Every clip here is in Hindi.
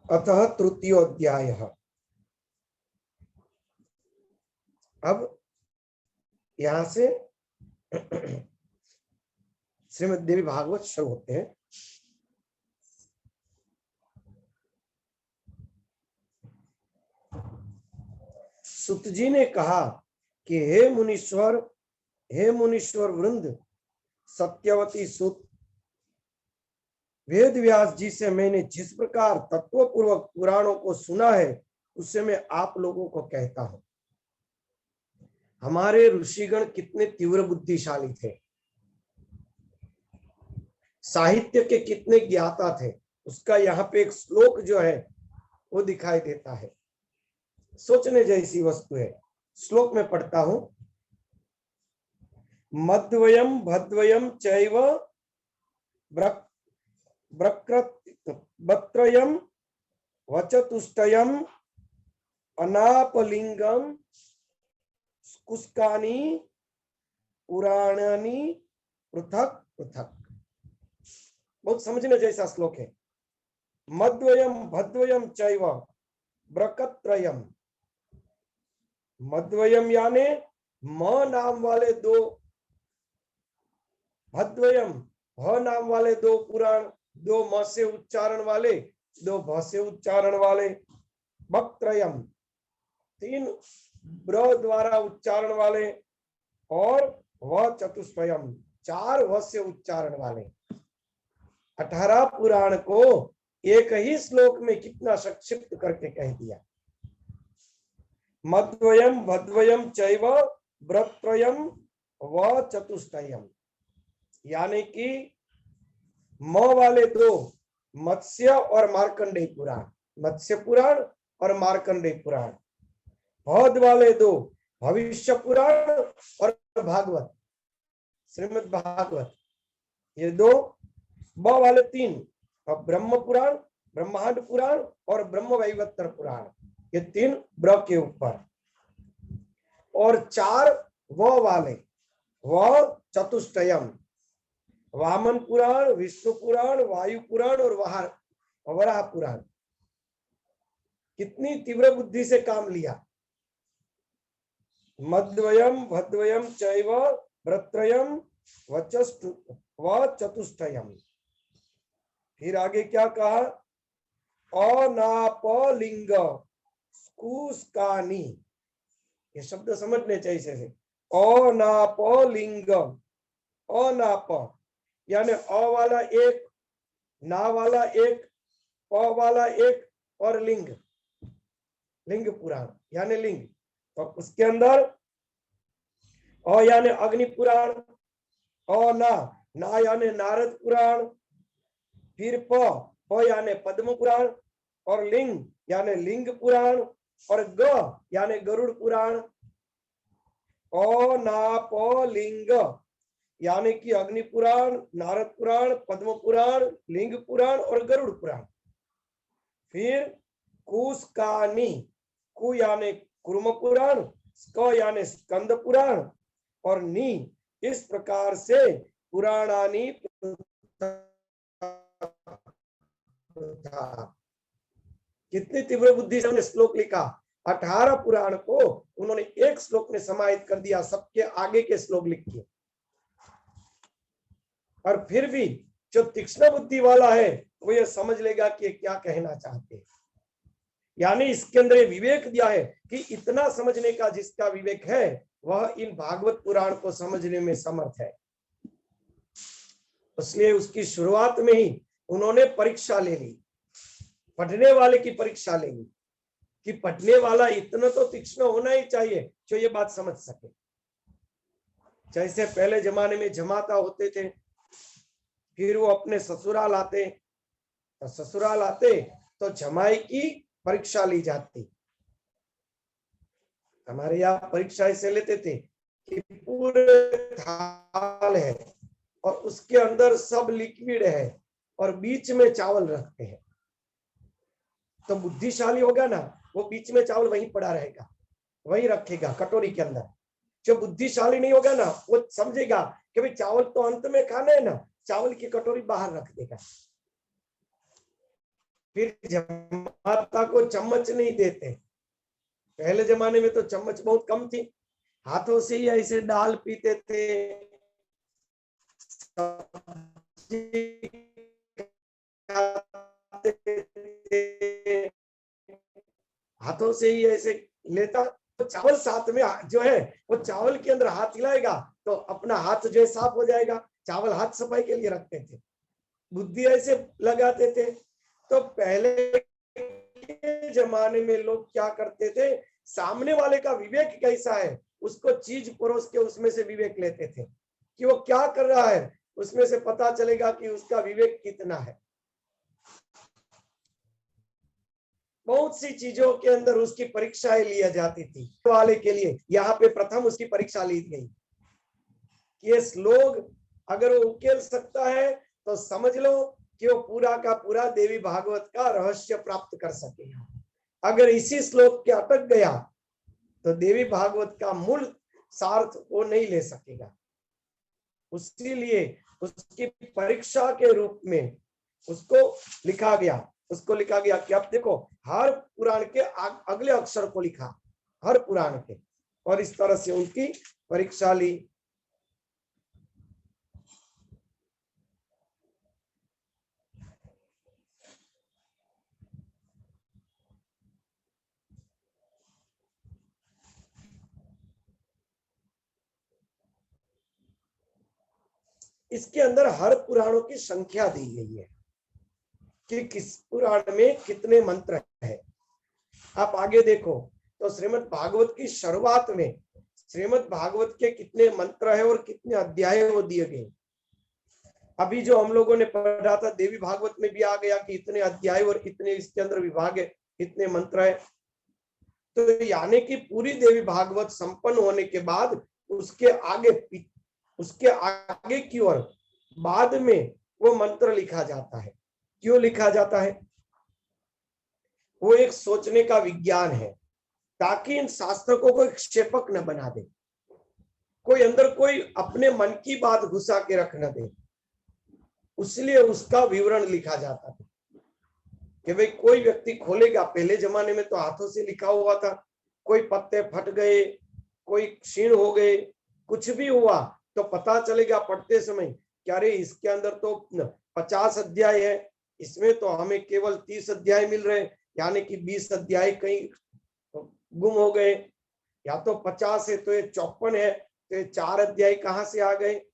अतः तृतीयोऽध्यायः। अब यहां से श्रीमद् देवी भागवत शुरू होते हैं। सुत जी ने कहा कि हे मुनीश्वर वृंद, सत्यवती सुत, वेद व्यास जी से मैंने जिस प्रकार तत्वपूर्वक पुराणों को सुना है उससे मैं आप लोगों को कहता हूं। हमारे ऋषिगण कितने तीव्र बुद्धिशाली थे, साहित्य के कितने ज्ञाता थे, उसका यहाँ पे एक श्लोक जो है वो दिखाई देता है। सोचने जैसी वस्तु है। श्लोक में पढ़ता हूं। मद्वयम भद्वयम चैव बत्रयम वचतुष्टयम अनापलिंगम कुस्कानी पुराणानी पृथक पृथक। बहुत समझने जैसा श्लोक है। मद्वयम भद्वयम चैव ब्रकत्रयम। मद्वयम यानी म नाम वाले दो, भद्वयम ह नाम वाले दो पुराण, दो म से उच्चारण वाले, दो भ से उच्चारण वाले। बक्त्रयम तीन ब्र द्वारा उच्चारण वाले, और व चतुष्टयम चार व से उच्चारण वाले। 18 पुराण को एक ही श्लोक में कितना संक्षिप्त करके कह दिया। मद्वयम भद्वयम चैव ब्रत्रयम व चतुष्टयम, यानी कि म वाले दो मत्स्य और मार्कंडेय पुराण, मत्स्य पुराण और मार्कंडेय पुराण। भद वाले दो भविष्य पुराण और भागवत, श्रीमद् भागवत, ये दो। ब वाले तीन, और ब्रह्म पुराण, ब्रह्मांड पुराण और ब्रह्म वैवर्त पुराण, ये तीन ब्र के ऊपर। और चार व वाले, व चतुष्टयम, वामन पुराण, विष्णु पुराण, वायु पुराण और वराह पुराण। कितनी तीव्र बुद्धि से काम लिया। मद्वयम भद्वयम चैव ब्रत्रयम व चतुष्टयम। फिर आगे क्या कहा? अनापलिंग कुस्कानी, ये शब्द समझने चाहिए। अनापलिंग, अनाप यानी अ वाला एक, ना वाला एक, प वाला एक और लिंग, लिंग पुराण यानी लिंग। तो उसके अंदर अ यानी अग्नि पुराण, ना यानी नारद पुराण, फिर प यानी पद्म पुराण, और लिंग यानी लिंग पुराण, और ग यानी गरुड़ पुराण। अनापलिंग यानी कि अग्नि पुराण, नारद पुराण, पद्म पुराण, लिंग पुराण और गरुड़ पुराण। फिर कुस्कानी, कु यानी कुर्म पुराण, स्क यानी स्कंद पुराण, और नी, इस प्रकार से पुराणानी कितनी तीव्र बुद्धि से श्लोक लिखा। 18 पुराण को उन्होंने एक श्लोक में समाहित कर दिया, सबके आगे के श्लोक लिख के। और फिर भी जो तीक्ष्ण बुद्धि वाला है वो ये समझ लेगा कि क्या कहना चाहते हैं। यानी इसके अंदर विवेक दिया है कि इतना समझने का जिसका विवेक है वह इन भागवत पुराण को समझने में समर्थ है। इसलिए उसकी शुरुआत में ही उन्होंने परीक्षा ले ली, पढ़ने वाले की परीक्षा ले ली, कि पढ़ने वाला इतना तो तीक्ष्ण होना ही चाहिए जो ये बात समझ सके। जैसे पहले जमाने में जमाता होते थे, फिर वो अपने ससुराल आते, तो ससुराल आते तो जमाई की परीक्षा ली जाती। हमारे यहाँ परीक्षा ऐसे लेते थे कि पूरे थाल है और उसके अंदर सब लिक्विड है और बीच में चावल रखते हैं। तो बुद्धिशाली होगा ना, वो बीच में चावल वहीं पड़ा रहेगा, वहीं रखेगा कटोरी के अंदर। जो बुद्धिशाली नहीं होगा ना, वो समझेगा कि भाई चावल तो अंत में खाना है ना, चावल की कटोरी बाहर रख देगा। फिर जमाता को चम्मच नहीं देते, पहले जमाने में तो चम्मच बहुत कम थी, हाथों से ही ऐसे डाल पीते थे, हाथों से ही ऐसे लेता। तो चावल साथ में जो है वो चावल के अंदर हाथ हिलाएगा तो अपना हाथ जो है साफ हो जाएगा, चावल हाथ सफाई के लिए रखते थे, बुद्धि ऐसे लगाते थे। तो पहले के जमाने में लोग क्या करते थे, सामने वाले का विवेक कैसा है उसको चीज परोस के उसमें से विवेक लेते थे कि वो क्या कर रहा है, उसमें से पता चलेगा कि उसका विवेक कितना है। बहुत सी चीजों के अंदर उसकी परीक्षाएं लिया जाती थी वाले के लिए, यहाँ पे प्रथम उसकी परीक्षा ली गई कि ये श्लोक अगर वो उकेल सकता है तो समझ लो कि वो पूरा का पूरा देवी भागवत का रहस्य प्राप्त कर सकेगा। अगर इसी श्लोक के अटक गया तो देवी भागवत का मूल सार्थ वो नहीं ले सकेगा। उसीलिए उसकी परीक्षा के रूप में उसको लिखा गया कि अब देखो हर पुराण के अगले अक्षर को लिखा, हर पुराण के, और इस तरह से उनकी परीक्षा ली। इसके अंदर हर पुराणों की संख्या दी गई है कि किस पुराण में कितने मंत्र है। आप आगे देखो तो श्रीमद् भागवत की शुरुआत में श्रीमद् भागवत के कितने मंत्र है और कितने अध्याय वो दिए गए। अभी जो हम लोगों ने पढ़ा था देवी भागवत में भी आ गया कि इतने अध्याय और इतने इसके अंदर विभाग है, इतने मंत्र है। तो यानी कि पूरी देवी भागवत संपन्न होने के बाद उसके आगे की ओर बाद में वो मंत्र लिखा जाता है। क्यों लिखा जाता है? वो एक सोचने का विज्ञान है ताकि इन शास्त्रों को कोई क्षेपक न बना दे, कोई अंदर कोई अपने मन की बात घुसा के रख न दे, इसलिए उसका विवरण लिखा जाता है कि भाई कोई व्यक्ति खोलेगा, पहले जमाने में तो हाथों से लिखा हुआ था, कोई पत्ते फट गए, कोई क्षीण हो गए, कुछ भी हुआ तो पता चलेगा पढ़ते समय कि अरे इसके अंदर तो 50 अध्याय है, इसमें तो हमें केवल 30 अध्याय मिल रहे, यानी कि 20 अध्याय कहीं गुम हो गए, या तो 50 है तो ये 54 है, तो ये 4 अध्याय कहाँ से आ गए?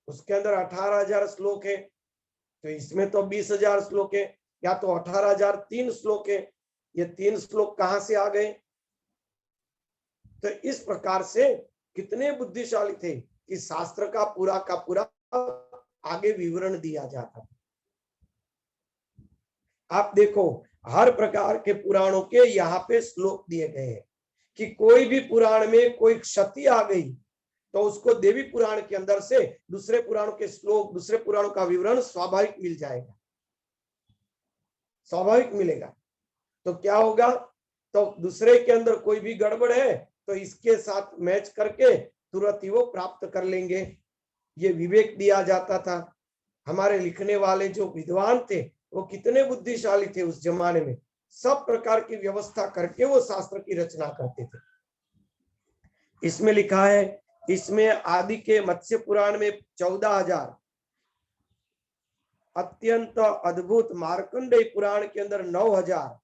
उसके अंदर 18,000 श्लोक है तो इसमें तो 20,000 श्लोक है, या तो 18,003 श्लोक है, ये 3 श्लोक कहाँ से आ गए? तो इस प्रकार से कितने बुद्धिशाली थे कि शास्त्र का पूरा आगे विवरण दिया जाता। आप देखो हर प्रकार के पुराणों के यहाँ पे श्लोक दिए गए हैं कि कोई भी पुराण में कोई क्षति आ गई तो उसको देवी पुराण के अंदर से दूसरे पुराणों के श्लोक, दूसरे पुराणों का विवरण स्वाभाविक मिल जाएगा, स्वाभाविक मिलेगा। तो क्या होगा, तो दूसरे के अंदर कोई भी गड़बड़ है तो इसके साथ मैच करके तुरंत ही वो प्राप्त कर लेंगे। ये विवेक दिया जाता था। हमारे लिखने वाले जो विद्वान थे वो कितने बुद्धिशाली थे उस जमाने में, सब प्रकार की व्यवस्था करके वो शास्त्र की रचना करते थे। इसमें लिखा है, इसमें आदि के मत्स्य पुराण में 14,000, अत्यंत अद्भुत मार्कंडेय पुराण के अंदर 9,000,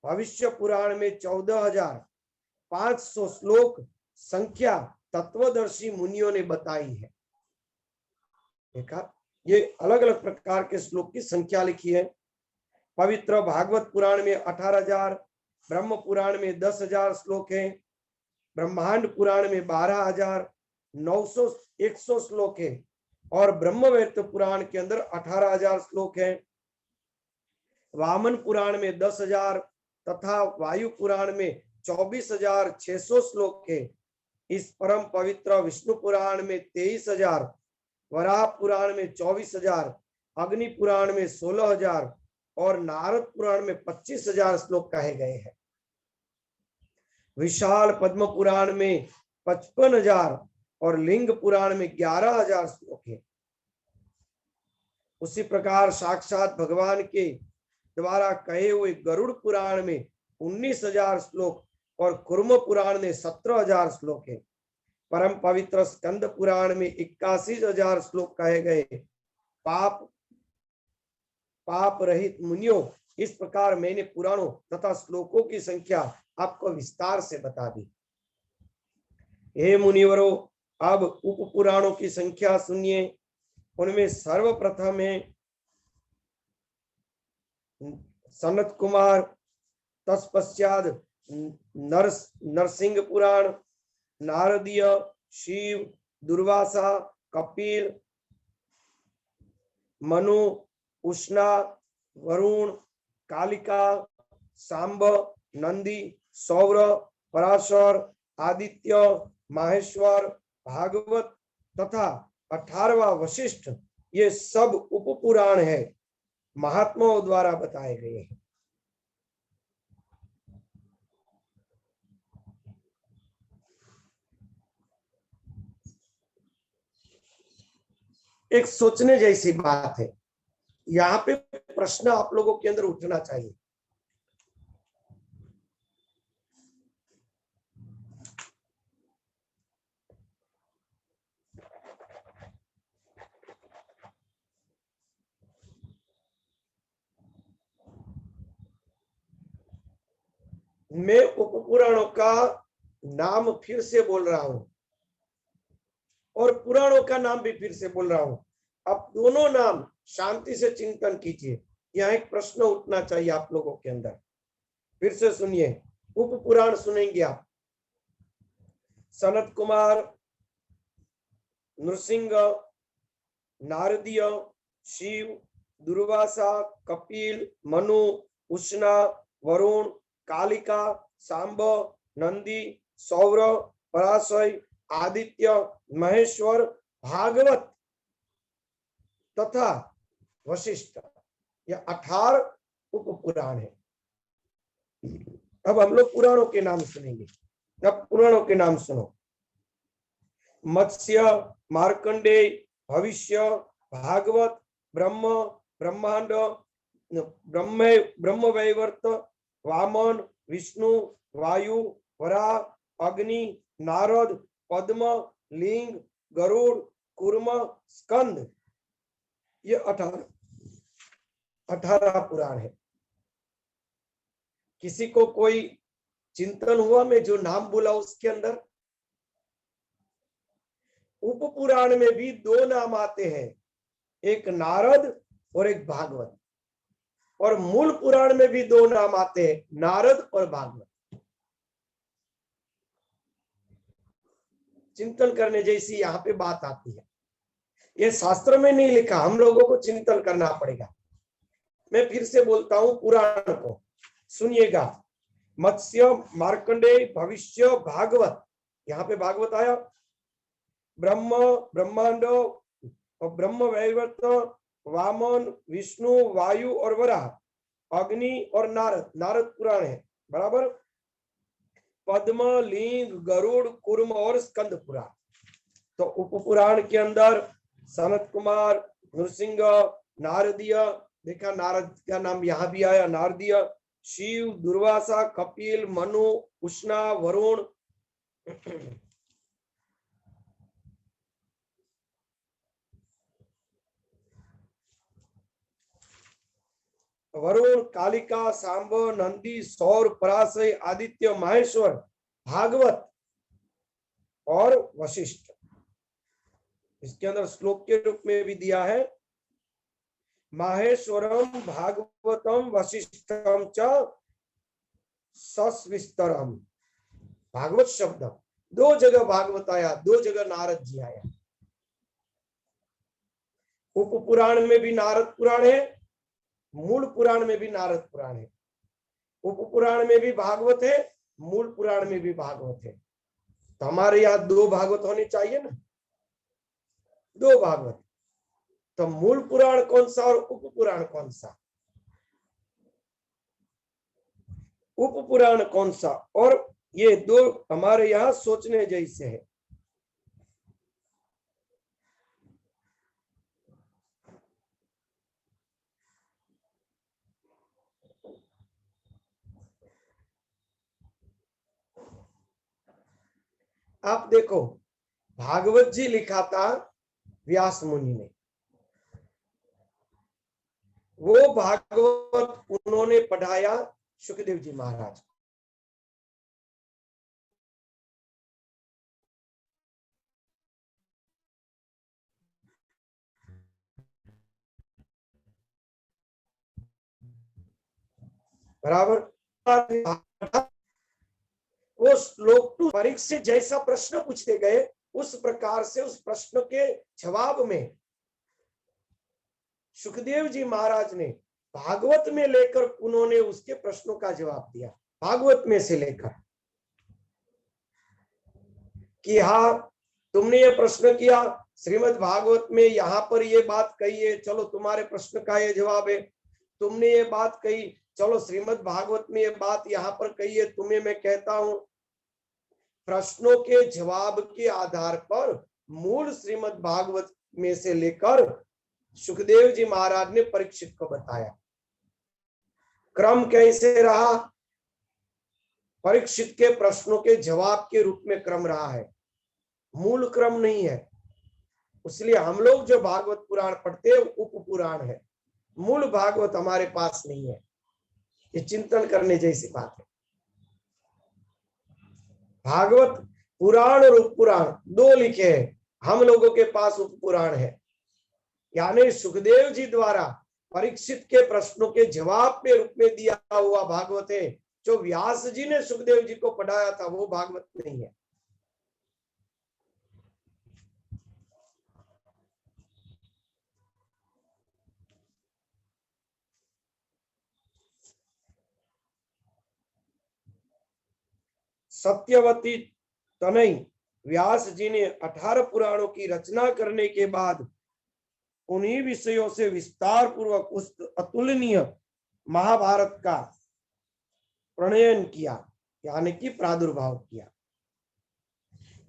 भविष्य पुराण में 14,500 श्लोक संख्या तत्वदर्शी मुनियों ने बताई है। देखा, ये अलग अलग प्रकार के श्लोक की संख्या लिखी है। पवित्र भागवत पुराण में 18,000, ब्रह्म पुराण में 10,000 श्लोक है, ब्रह्मांड पुराण में 12,100 श्लोक है, और ब्रह्मवैवर्त पुराण के अंदर 18,000 श्लोक है। वामन पुराण में 10,000 तथा वायु पुराण में 24,600 श्लोक है। इस परम पवित्र विष्णु पुराण में 23,000, वराह पुराण में 24,000, अग्नि पुराण में 16,000 और नारद पुराण में 25,000 श्लोक कहे गए हैं। विशाल पद्म पुराण में 55,000 और लिंग पुराण में 11,000 श्लोक है। उसी प्रकार साक्षात भगवान के द्वारा कहे हुए गरुड़ पुराण में 19,000 श्लोक और कुर्म पुराण में 17,000 श्लोक है। परम पवित्र स्कंद पुराण में 81,000 श्लोक कहे गए। पाप रहित मुनियों, इस प्रकार मैंने पुराणों तथा श्लोकों की संख्या आपको विस्तार से बता दी। हे मुनिवरों, अब उप पुराणों की संख्या सुनिए। उनमें सर्वप्रथम है सनत कुमार, तत्पश्चात नरसिंह पुराण, नारदीय, शिव, दुर्वासा, कपिल, मनु, उष्णा, वरुण, कालिका, सांब, नंदी, सौर, पराशर, आदित्य, माहेश्वर, भागवत तथा 18वां वशिष्ठ, ये सब उपपुराण है, महात्माओं द्वारा बताए गए हैं। एक सोचने जैसी बात है, यहाँ पे प्रश्न आप लोगों के अंदर उठना चाहिए। मैं उपपुराणों का नाम फिर से बोल रहा हूं और पुराणों का नाम भी फिर से बोल रहा हूं। आप दोनों नाम शांति से चिंतन कीजिए। यहाँ एक प्रश्न उठना चाहिए आप लोगों के अंदर। फिर से सुनिए, उप पुराण सुनेंगे आप। सनत कुमार, नृसिंह, नारदीय, शिव, दुर्वासा, कपिल, मनु, उष्णा, वरुण, कालिका, सांब, नंदी, सौर, पराशय, आदित्य, महेश्वर, भागवत तथा वशिष्ठ, यह 18 उप पुराण है। अब हम लोग पुराणों के नाम सुनेंगे। अब पुराणों के नाम सुनो। मत्स्य, मार्कंडेय, भविष्य, भागवत, ब्रह्म, ब्रह्मांड, ब्रह्म वैवर्त, वामन, विष्णु, वायु, वराह, अग्नि, नारद, पद्म, लिंग, गरुड़, कूर्म, स्कंद, ये 18 पुराण है। किसी को कोई चिंतन हुआ मैं जो नाम बोला उसके अंदर? उप पुराण में भी 2 नाम आते हैं, एक नारद और एक भागवत, और मूल पुराण में भी 2 नाम आते हैं, नारद और भागवत। चिंतन करने जैसी यहाँ पे बात आती है। ये शास्त्र में नहीं लिखा, हम लोगों को चिंतन करना पड़ेगा। मैं फिर से बोलता हूं, पुराण को सुनिएगा। मत्स्य, मार्कंडेय, भविष्य, भागवत, यहाँ पे भागवत आया। ब्रह्म, ब्रह्मांड और ब्रह्म वैवर्त, वामन, विष्णु, वायु और वराह, अग्नि और नारद, नारद पुराण है बराबर। पद्म, लिंग, गरुड़, कूर्म और स्कंद पुराण। तो उप पुराण के अंदर सनत कुमार, नृसिंह, नारदीय, देखा नारद का नाम यहाँ भी आया, नारदीय, शिव, दुर्वासा, कपिल, मनु, उष्णा, वरुण, वरुण, कालिका, सांब, नंदी, सौर, पराशय, आदित्य, माहेश्वर, भागवत और वशिष्ठ। इसके अंदर श्लोक के रूप में भी दिया है, माहेश्वरम भागवतम वशिष्ठम च सविस्तरम। भागवत शब्द 2 जगह भागवत आया, 2 जगह नारद जी आया। उप पुराण में भी नारद पुराण है, मूल पुराण में भी नारद पुराण है। उप पुराण में भी भागवत है, मूल पुराण में भी भागवत है। तो हमारे यहाँ 2 भागवत होने चाहिए ना, 2 भागवत। तो मूल पुराण कौन सा और उप पुराण कौन सा? उप पुराण कौन सा? और ये 2 हमारे यहाँ सोचने जैसे है। आप देखो, भागवत जी लिखा था व्यास मुनि ने, वो भागवत उन्होंने पढ़ाया सुखदेव जी महाराज। बराबर। वो श्लोक टू परीक्षित जैसा प्रश्न पूछते गए, उस प्रकार से उस प्रश्न के जवाब में सुखदेव जी महाराज ने भागवत में लेकर उन्होंने उसके प्रश्नों का जवाब दिया, भागवत में से लेकर कि हाँ तुमने ये प्रश्न किया, श्रीमद् भागवत में यहाँ पर ये बात कही है, चलो तुम्हारे प्रश्न का ये जवाब है। तुमने ये बात कही, चलो श्रीमद् भागवत में ये बात यहाँ पर कही है, तुम्हें मैं कहता हूं। प्रश्नों के जवाब के आधार पर मूल श्रीमद् भागवत में से लेकर सुखदेव जी महाराज ने परीक्षित को बताया। क्रम कैसे रहा? परीक्षित के प्रश्नों के जवाब के रूप में क्रम रहा है, मूल क्रम नहीं है। इसलिए हम लोग जो भागवत पुराण पढ़ते हैं उप पुराण है, मूल भागवत हमारे पास नहीं है। ये चिंतन करने जैसी बात है। भागवत पुराण और उप पुराण दो लिखे हैं, हम लोगों के पास उप पुराण है, यानी सुखदेव जी द्वारा परीक्षित के प्रश्नों के जवाब के रूप में दिया हुआ भागवत है। जो व्यास जी ने सुखदेव जी को पढ़ाया था वो भागवत नहीं है। सत्यवती तनय व्यास जी ने 18 पुराणों की रचना करने के बाद उन्हीं विषयों से विस्तार पूर्वक उस अतुलनीय महाभारत का प्रणयन किया, यानी कि प्रादुर्भाव किया।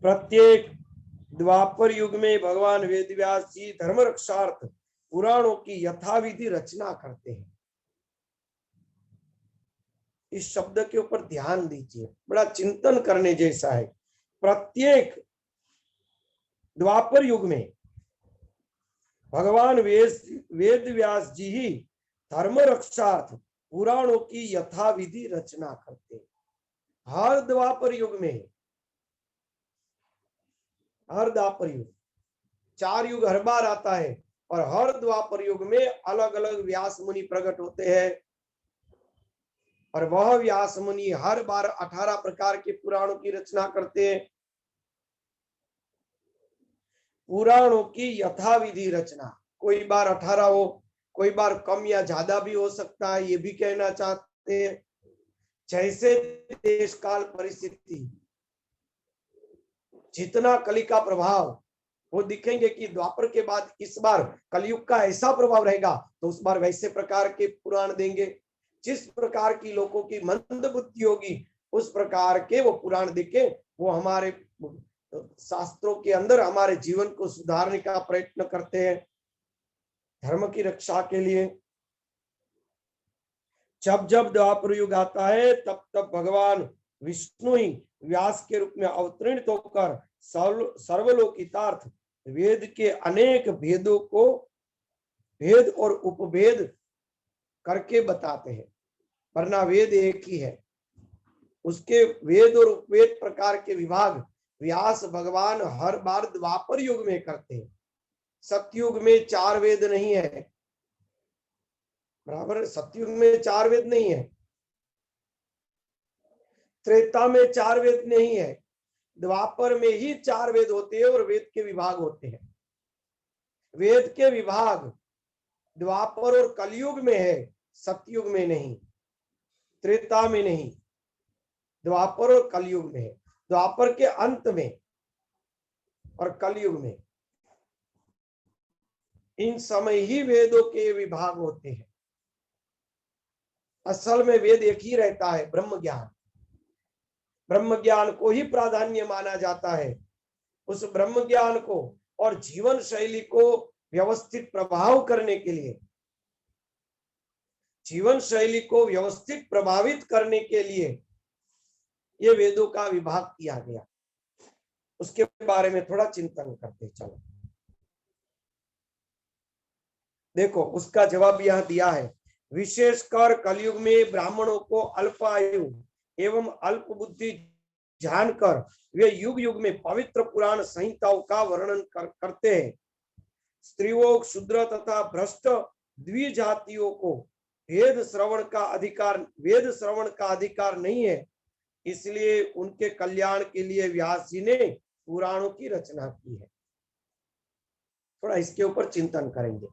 प्रत्येक द्वापर युग में भगवान वेदव्यास जी धर्म रक्षार्थ पुराणों की यथाविधि रचना करते हैं। इस शब्द के ऊपर ध्यान दीजिए, बड़ा चिंतन करने जैसा है। प्रत्येक द्वापर युग में भगवान वेद व्यास जी ही धर्म रक्षार्थ पुराणों की यथाविधि रचना करते हैं। हर द्वापर युग में, हर द्वापर युग, 4 युग हर बार आता है और हर द्वापर युग में अलग अलग व्यास मुनि प्रकट होते हैं और वह व्यास मुनि हर बार 18 प्रकार के पुराणों की रचना करते हैं। पुराणों की यथाविधि रचना, कोई बार 18 हो, कोई बार कम या ज्यादा भी हो सकता है, ये भी कहना चाहते हैं। जैसे देश काल परिस्थिति, जितना कली का प्रभाव, वो दिखेंगे कि द्वापर के बाद इस बार कलयुग का ऐसा प्रभाव रहेगा तो उस बार वैसे प्रकार के पुराण देंगे। जिस प्रकार की लोगों की मंद बुद्धि होगी उस प्रकार के वो पुराण देखे, वो हमारे शास्त्रों के अंदर हमारे जीवन को सुधारने का प्रयत्न करते हैं, धर्म की रक्षा के लिए। जब जब द्वापर युग आता है तब तब भगवान विष्णु ही व्यास के रूप में अवतरित होकर सर्वलोकितार्थ वेद के अनेक भेदों को भेद और उपभेद करके बताते हैं, वरना वेद एक ही है। उसके वेद और उपवेद प्रकार के विभाग व्यास भगवान हर बार द्वापर युग में करते हैं। सतयुग में 4 वेद नहीं है, बराबर। सतयुग में 4 वेद नहीं है, त्रेता में 4 वेद नहीं है, द्वापर में ही 4 वेद होते हैं और वेद के विभाग होते हैं। वेद के विभाग द्वापर और कलयुग में है, सतयुग में नहीं, त्रेता में नहीं, द्वापर और कलयुग में है। द्वापर के अंत में और कलयुग में, इन समय ही वेदों के विभाग होते हैं। असल में वेद एक ही रहता है, ब्रह्म ज्ञान। ब्रह्म ज्ञान को ही प्राधान्य माना जाता है। उस ब्रह्म ज्ञान को और जीवन शैली को व्यवस्थित प्रभाव करने के लिए, जीवन शैली को व्यवस्थित प्रभावित करने के लिए ये वेदों का विभाग किया गया। उसके बारे में थोड़ा चिंतन करते। चलो देखो उसका जवाब यह दिया है, विशेषकर कलयुग में ब्राह्मणों को अल्प आयु एवं अल्प बुद्धि जानकर वे युग युग में पवित्र पुराण संहिताओं का वर्णन करते हैं। स्त्रियों, शूद्र तथा भ्रष्ट द्विजातियों को वेद श्रवण का अधिकार नहीं है, इसलिए उनके कल्याण के लिए व्यास जी ने पुराणों की रचना की है। थोड़ा इसके ऊपर चिंतन करेंगे।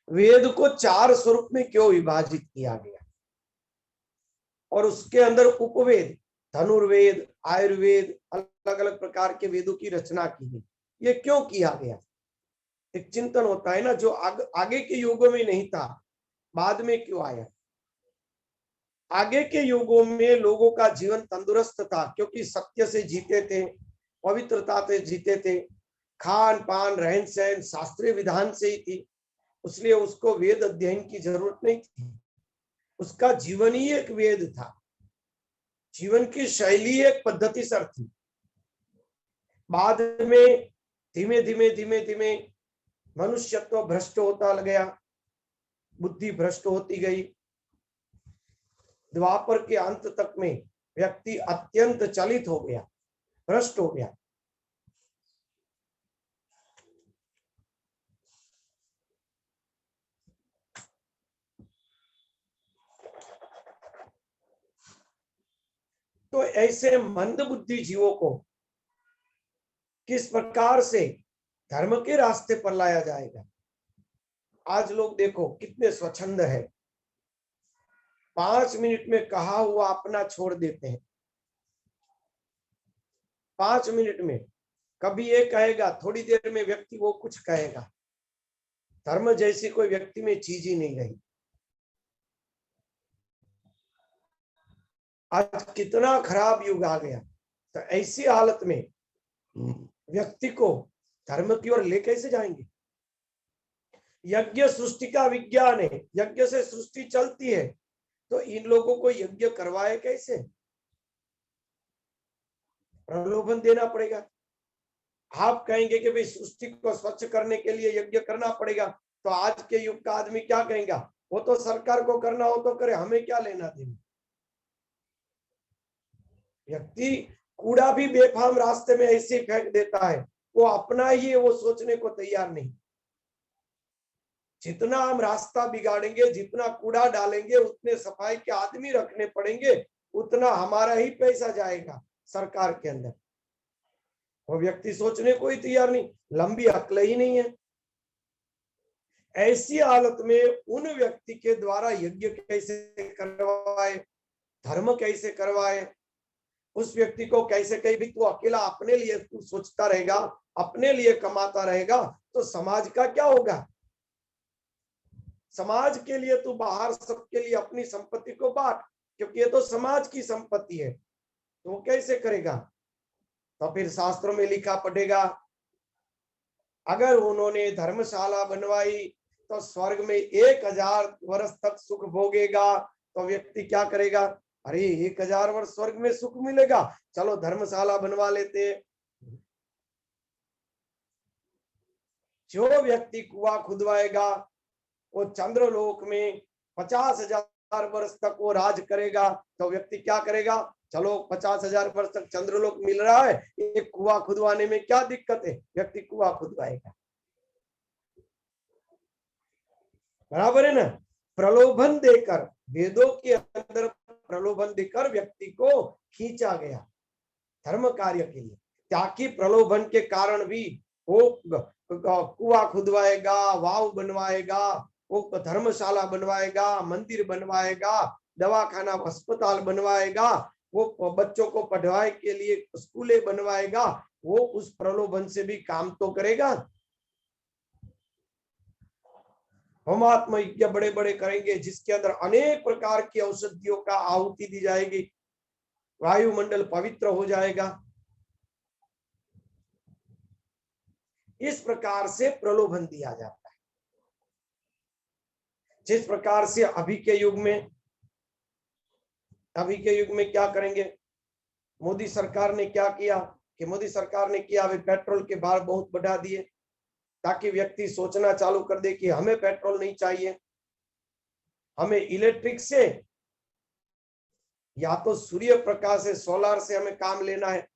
वेद को 4 स्वरूप में क्यों विभाजित किया गया और उसके अंदर उपवेद, धनुर्वेद, आयुर्वेद, अलग अलग प्रकार के वेदों की रचना की गई, ये क्यों किया गया? एक चिंतन होता है ना, जो आगे के युगों में नहीं था, बाद में क्यों आया? आगे के युगों में लोगों का जीवन तंदुरुस्त था क्योंकि सत्य से जीते थे, पवित्रता से जीते थे, खान पान रहन सहन शास्त्रीय विधान से ही थी, इसलिए उसको वेद अध्ययन की जरूरत नहीं थी। उसका जीवन ही एक वेद था, जीवन की शैली एक पद्धति सर थी। बाद में धीमे धीमे मनुष्यत्व भ्रष्ट होता गया, बुद्धि भ्रष्ट होती गई। द्वापर के अंत तक में व्यक्ति अत्यंत चलित हो गया, भ्रष्ट हो गया। तो ऐसे मंद बुद्धि जीवों को किस प्रकार से धर्म के रास्ते पर लाया जाएगा? आज लोग देखो कितने स्वच्छंद है, 5 मिनट में कहा हुआ अपना छोड़ देते हैं। 5 मिनट में कभी ये कहेगा, थोड़ी देर में व्यक्ति वो कुछ कहेगा। धर्म जैसी कोई व्यक्ति में चीज ही नहीं रही। आज कितना खराब युग आ गया। तो ऐसी हालत में व्यक्ति को धर्म की ओर ले कैसे जाएंगे? यज्ञ सृष्टि का विज्ञान है, यज्ञ से सृष्टि चलती है, तो इन लोगों को यज्ञ करवाए कैसे? प्रलोभन देना पड़ेगा। आप कहेंगे कि भाई सृष्टि को स्वच्छ करने के लिए यज्ञ करना पड़ेगा, तो आज के युग का आदमी क्या कहेगा? वो तो सरकार को करना हो तो करे, हमें क्या लेना देना। व्यक्ति कूड़ा भी बेफाम रास्ते में ऐसे फेंक देता है, वो अपना ही है, वो सोचने को तैयार नहीं। जितना हम रास्ता बिगाड़ेंगे, जितना कूड़ा डालेंगे, उतने सफाई के आदमी रखने पड़ेंगे, उतना हमारा ही पैसा जाएगा सरकार के अंदर। वो व्यक्ति सोचने को ही तैयार नहीं, लंबी अक्ल ही नहीं है। ऐसी हालत में उन व्यक्ति के द्वारा यज्ञ कैसे करवाए, धर्म कैसे करवाए? उस व्यक्ति को कैसे कहीं भी तू अकेला अपने लिए तू सोचता रहेगा, अपने लिए कमाता रहेगा, तो समाज का क्या होगा? समाज के लिए तू बाहर सबके लिए अपनी संपत्ति को बांट, क्योंकि ये तो समाज की संपत्ति है, तो वो कैसे करेगा? तो फिर शास्त्रों में लिखा पड़ेगा, अगर उन्होंने धर्मशाला बनवाई तो स्वर्ग में 1000 वर्ष तक सुख भोगेगा। तो व्यक्ति क्या करेगा? अरे 1000 वर्ष स्वर्ग में सुख मिलेगा, चलो धर्मशाला बनवा लेते हैं। जो व्यक्ति कुआं खुदवाएगा वो चंद्रलोक में 50,000 वर्ष तक वो राज करेगा। तो व्यक्ति क्या करेगा? चलो 50,000 वर्ष तक चंद्रलोक मिल रहा है, एक कुआं खुदवाने में क्या दिक्कत है? व्यक्ति कुआं खुदवाएगा। बराबर है ना? प्रलोभन देकर, वेदों के अंदर प्रलोभन देकर व्यक्ति को खींचा गया धर्म कार्य के लिए, ताकि प्रलोभन के कारण भी वो कुआं खुदवाएगा, वाव बनवाएगा, वो धर्मशाला बनवाएगा, मंदिर बनवाएगा, दवाखाना अस्पताल बनवाएगा, वो बच्चों को पढ़ाई के लिए स्कूलें बनवाएगा। वो उस प्रलोभन से भी काम तो करेगा। होमात्म यज्ञ बड़े बड़े करेंगे, जिसके अंदर अनेक प्रकार की औषधियों का आहुति दी जाएगी, वायुमंडल पवित्र हो जाएगा। इस प्रकार से प्रलोभन दिया जाता है। जिस प्रकार से अभी के युग में अभी के युग में क्या करेंगे? मोदी सरकार ने क्या किया कि मोदी सरकार ने किया, वे पेट्रोल के भाव बहुत बढ़ा दिए ताकि व्यक्ति सोचना चालू कर दे कि हमें पेट्रोल नहीं चाहिए, हमें इलेक्ट्रिक से या तो सूर्य प्रकाश से, सोलर से हमें काम लेना है।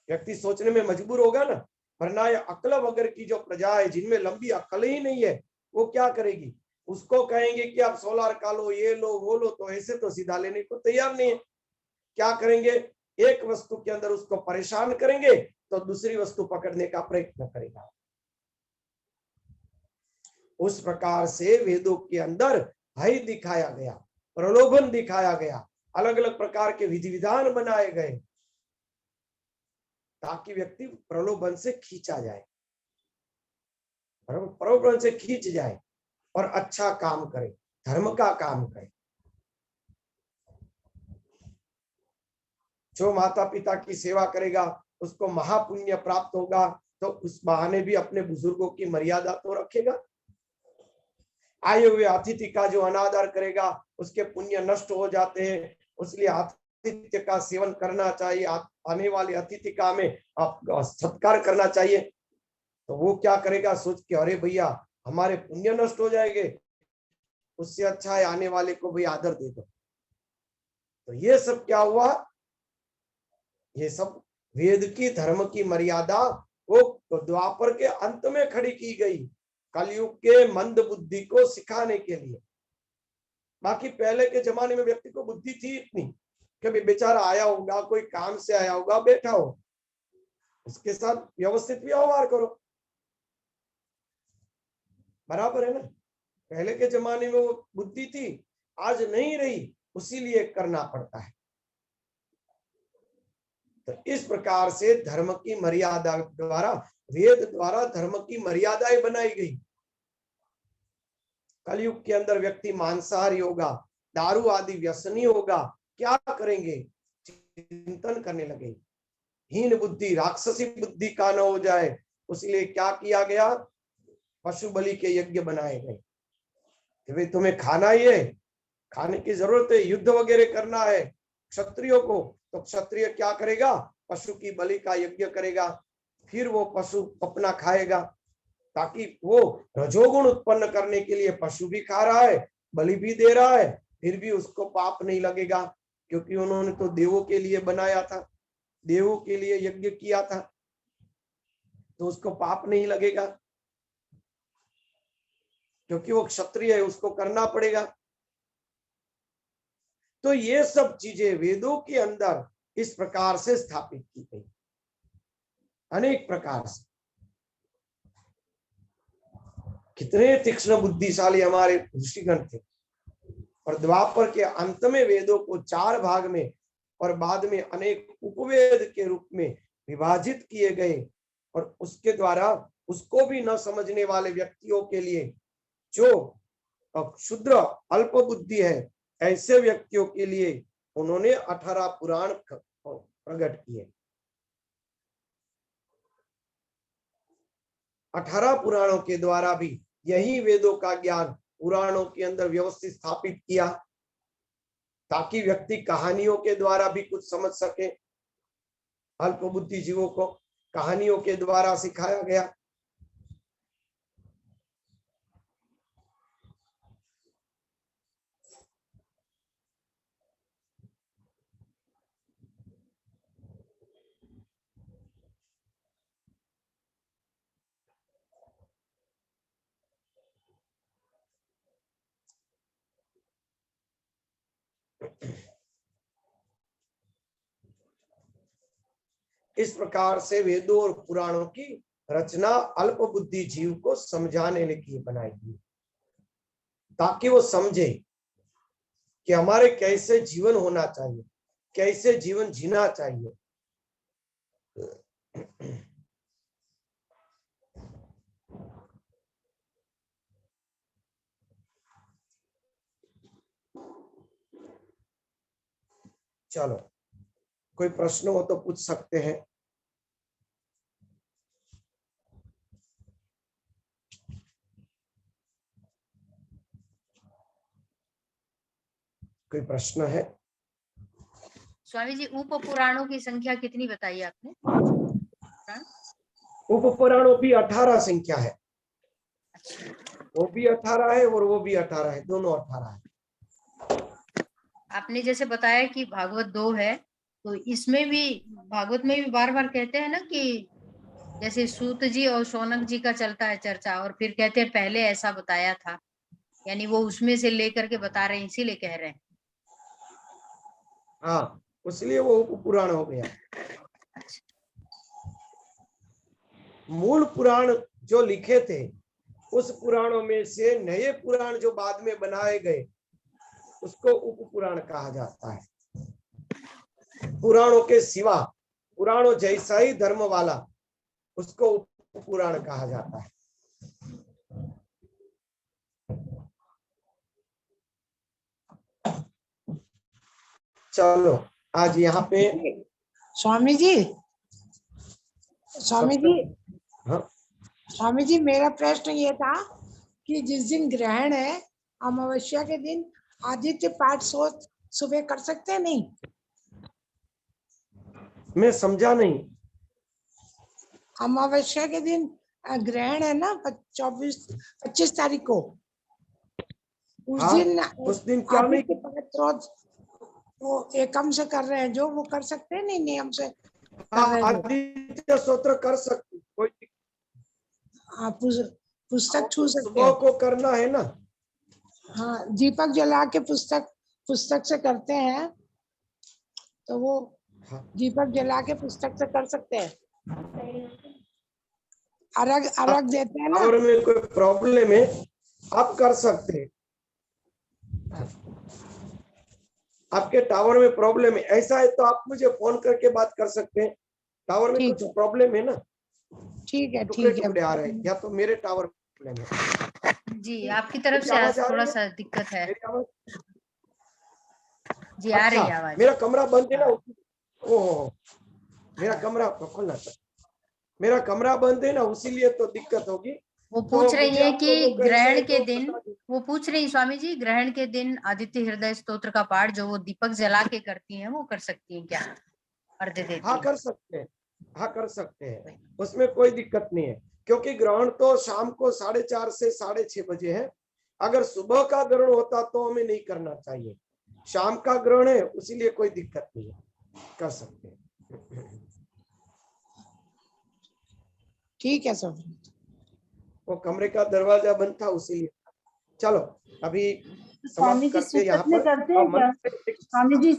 व्यक्ति सोचने में मजबूर होगा ना, वरना ये अक्ल वगैरह की जो प्रजा है जिनमें लंबी अक्ल ही नहीं है, वो क्या करेगी? उसको कहेंगे कि आप सोलर का लो, ये लो, वो लो, तो ऐसे तो सीधा लेने को तैयार नहीं है। क्या करेंगे? एक वस्तु के अंदर उसको परेशान करेंगे तो दूसरी वस्तु पकड़ने का प्रयत्न करेगा। उस प्रकार से वेदों के अंदर भय दिखाया गया, प्रलोभन दिखाया गया, अलग अलग प्रकार के विधि विधान बनाए गए ताकि व्यक्ति प्रलोभन से खींचा जाए, प्रलोभन से खींच जाए और अच्छा काम करे, धर्म का काम करे। जो माता पिता की सेवा करेगा उसको महापुण्य प्राप्त होगा, तो उस बहाने भी अपने बुजुर्गों की मर्यादा तो रखेगा। आए हुए अतिथि का जो अनादर करेगा उसके पुण्य नष्ट हो जाते हैं, इसलिए आतिथ्य का सेवन करना चाहिए, आने वाले अतिथि का हमें सत्कार करना चाहिए। तो वो क्या करेगा? सोच के अरे भैया हमारे पुण्य नष्ट हो जाएंगे, उससे अच्छा है आने वाले को भी आदर दे दो। तो ये सब क्या हुआ? ये सब वेद की धर्म की मर्यादा वो द्वापर के अंत में खड़ी की गई, कलयुग के मंद बुद्धि को सिखाने के लिए। बाकी पहले के जमाने में व्यक्ति को बुद्धि थी इतनी, कभी बेचारा आया होगा, कोई काम से आया होगा, बैठा हो, उसके साथ व्यवस्थित व्यवहार करो, बराबर है ना? पहले के जमाने में वो बुद्धि थी, आज नहीं रही, उसीलिए करना पड़ता है। तो इस प्रकार से धर्म की मर्यादा द्वारा, वेद द्वारा धर्म की मर्यादाएं बनाई गई। कलयुग के अंदर व्यक्ति मांसाहारी होगा, दारू आदि व्यसनी होगा, क्या करेंगे? चिंतन करने लगे, हीन बुद्धि, राक्षसी बुद्धि का न हो जाए, उसलिए क्या किया गया? पशु बलि के यज्ञ बनाए गए। भाई तुम्हें खाना ही है, खाने की जरूरत है, युद्ध वगैरह करना है क्षत्रियों को, तो क्षत्रिय क्या करेगा? पशु की बलि का यज्ञ करेगा, फिर वो पशु अपना खाएगा, ताकि वो रजोगुण उत्पन्न करने के लिए पशु भी खा रहा है, बलि भी दे रहा है, फिर भी उसको पाप नहीं लगेगा, क्योंकि उन्होंने तो देवों के लिए बनाया था, देवों के लिए यज्ञ किया था, तो उसको पाप नहीं लगेगा, क्योंकि वो क्षत्रिय है, उसको करना पड़ेगा। तो ये सब चीजें वेदों के अंदर इस प्रकार से स्थापित की गई, अनेक प्रकार से। कितने तीक्ष्ण बुद्धिशाली हमारे ऋषिगण थे। और द्वापर के अंत में वेदों को 4 भाग में और बाद में अनेक उपवेद के रूप में विभाजित किए गए, और उसके द्वारा उसको भी न समझने वाले व्यक्तियों के लिए, जो क्षुद्र अल्प बुद्धि है, ऐसे व्यक्तियों के लिए उन्होंने 18 पुराण प्रकट किए। 18 पुराणों के द्वारा भी यही वेदों का ज्ञान पुराणों के अंदर व्यवस्थित स्थापित किया, ताकि व्यक्ति कहानियों के द्वारा भी कुछ समझ सके। अल्प बुद्धि जीवों को कहानियों के द्वारा सिखाया गया। इस प्रकार से वेदों और पुराणों की रचना अल्प बुद्धि जीव को समझाने के लिए बनाई गई, ताकि वो समझे कि हमारे कैसे जीवन होना चाहिए, कैसे जीवन जीना चाहिए। चलो, कोई प्रश्न हो तो पूछ सकते हैं। कोई प्रश्न है? स्वामी जी उप पुराणों की संख्या कितनी बताई आपने? उप पुराणों भी 18 संख्या है। वो भी 18 है और वो भी 18 है, दोनों 18 है। आपने जैसे बताया कि भागवत 2 है, तो इसमें भी भागवत में भी बार बार कहते हैं ना कि जैसे सूत जी और शौनक जी का चलता है चर्चा, और फिर कहते हैं पहले ऐसा बताया था, यानी वो उसमें से लेकर के बता रहे हैं, इसीलिए कह रहे हैं। हाँ, इसलिए वो उप पुराण हो गया। मूल पुराण जो लिखे थे, उस पुराणों में से नए पुराण जो बाद में बनाए गए, उसको उप पुराण कहा जाता है। पुराणों के सिवा, पुराणों जैसा ही धर्म वाला, उसको उप पुराण कहा जाता है। चलो आज यहाँ पे स्वामी जी, हाँ, स्वामी जी मेरा प्रश्न ये था कि जिस दिन ग्रहण है, अमावस्या के दिन आदित्य पाठ सुबह कर सकते हैं? नहीं, मैं समझा नहीं। अमावस्या के दिन ग्रहण है ना, 25 तारीख को, उस हाँ, दिन उस दिन क्या नहीं, आदित्य पाठ रोज वो एकम से कर रहे हैं, जो वो कर सकते हैं? नहीं, नियम से कर रहे हैं। आदित्य स्तोत्र कर सकते, कोई पुस्तक छू सकते सुबह हैं। को करना है ना। हाँ, दीपक जला के पुस्तक से करते हैं, तो वो दीपक जला के पुस्तक से कर सकते हैं। अर्घ देते हैं ना। टावर में कोई प्रॉब्लम है, आप कर सकते हैं। आपके टावर में प्रॉब्लम है, ऐसा है तो आप मुझे फोन करके बात कर सकते हैं। टावर में कुछ प्रॉब्लम है ना। ठीक है, टुकड़े आ रहे हैं, या तो मेरे टावर में प्रॉब्लम है। जी, आपकी तरफ से आज थोड़ा सा दिक्कत है। जी, आ रही है आवाज। मेरा कमरा बंद है ना। ओह, मेरा कमरा खोलना था। मेरा कमरा बंद है ना, उसीलिए तो दिक्कत होगी। वो पूछ रही है कि ग्रहण के तो दिन, वो पूछ रही स्वामी जी, ग्रहण के दिन आदित्य हृदय स्तोत्र का पाठ जो वो दीपक जला के करती हैं, वो कर सकती हैं क्या? अर्घ देती? हाँ कर सकते हैं, हाँ कर सकते हैं, उसमें कोई दिक्कत नहीं है। क्योंकि ग्रहण तो शाम को 4:30 से 6:30 बजे है। अगर सुबह का ग्रहण होता तो हमें नहीं करना चाहिए। शाम का ग्रहण है, इसीलिए कोई दिक्कत नहीं है, कर सकते हैं। ठीक है सर। वो कमरे का दरवाजा बंद था, उसीलिए। चलो अभी स्वामी जी समाप्त करते हैं यहाँ पर। करते हैं क्या? स्वामी जी